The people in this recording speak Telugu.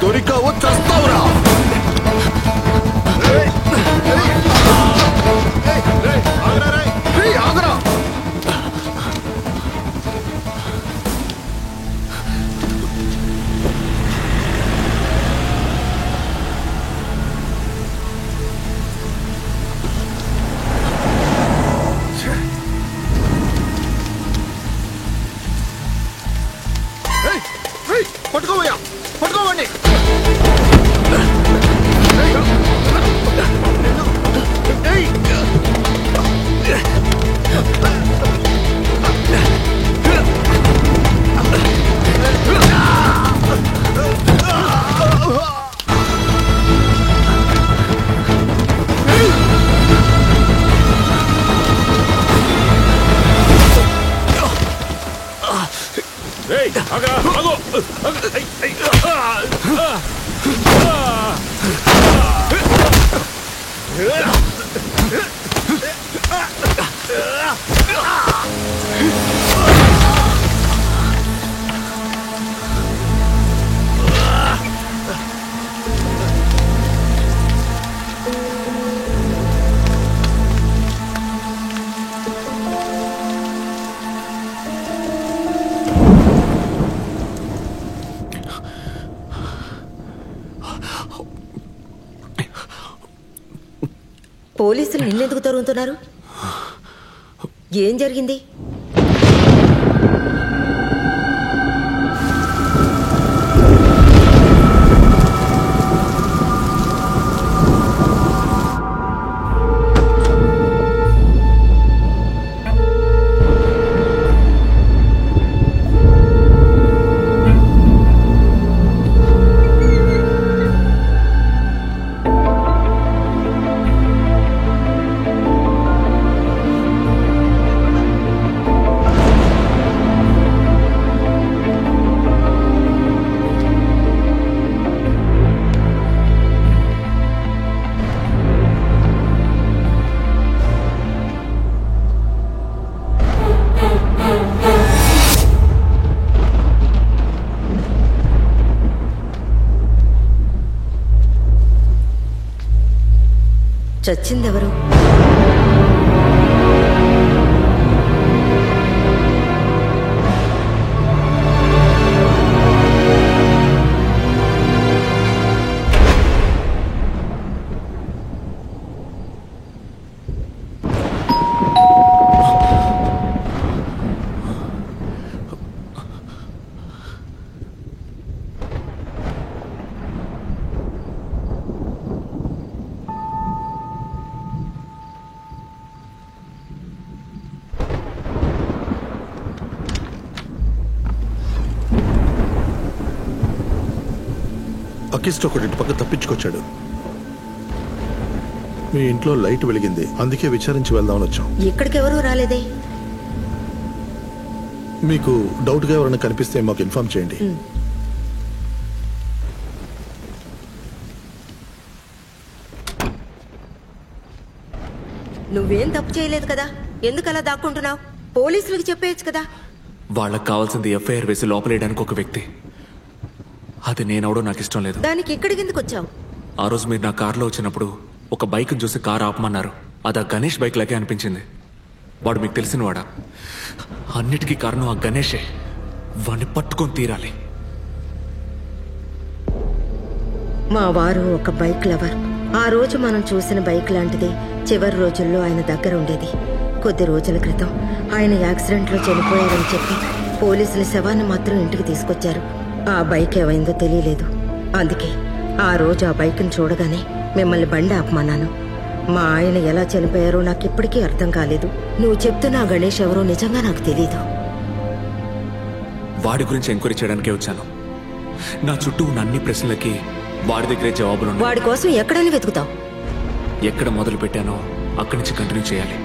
దొరికావు చస్తావురా. ఆగరా. పట్టుకోవయ్యా, పట్టుకోవండి. పోలీసులు నిన్నెందుకు తరుగుతున్నారు? ఏం జరిగింది? చచ్చిందెవరు? అకిస్ట్ ఒకటి పక్క తప్పించుకొచ్చాడు. మీ ఇంట్లో లైట్ వెలిగింది, అందుకే విచారించి వెళ్దామని వచ్చాం. ఇక్కడికెవరూ రాలేదే. మీకు డౌట్గా ఎవరైనా కనిపిస్తే మాకు ఇన్ఫార్మ్ చేయండి. నువ్వేం తప్పు చేయలేదు కదా, ఎందుకు అలా దాక్కుంటున్నావు? పోలీసులకు చెప్పేయచ్చు కదా. వాళ్ళకి కావాల్సింది ఎఫ్ఐఆర్ వేసి లోపలేయడానికి ఒక వ్యక్తి. అది నేనవడం నాకు ఇష్టం లేదు. దానికి ఇక్కడికి ఎందుకు వచ్చావు? ఆ రోజు మీరు నా కారులో వచ్చినప్పుడు ఒక బైక్ చూసి కారు ఆపమన్నారు. అది ఆ గణేష్ బైక్ లాగే అనిపించింది. వాడు మీకు తెలిసిన వాడా? అన్నిటికీ కారణం ఆ గణేషే. వాడిని పట్టుకొని తీరాలి. మా వారు ఒక బైక్ లవర్. ఆ రోజు మనం చూసిన బైక్ లాంటిది చివరి రోజుల్లో ఆయన దగ్గర ఉండేది. కొద్ది రోజుల క్రితం ఆయన యాక్సిడెంట్లో చనిపోయారని చెప్పి పోలీసుల శవాన్ని మాత్రం ఇంటికి తీసుకొచ్చారు. ఆ బైక్ ఏమైందో తెలియలేదు. అందుకే ఆ రోజు ఆ బైక్ని చూడగానే మిమ్మల్ని బండి ఆపమన్నాను. మా ఆయన ఎలా చనిపోయారో నాకు ఇప్పటికీ అర్థం కాలేదు. నువ్వు చెప్తున్న ఆ గణేష్ ఎవరో నిజంగా నాకు తెలీదు. వాడి గురించి ఎంక్వైరీ చేయడానికే వచ్చాను. నా చుట్టూ ఉన్న అన్ని ప్రశ్నలకి వాడి దగ్గరే జవాబులు. వాడి కోసం ఎక్కడైనా వెతుకుతావు. ఎక్కడ మొదలు పెట్టానో అక్కడి నుంచి కంటిన్యూ చేయాలి.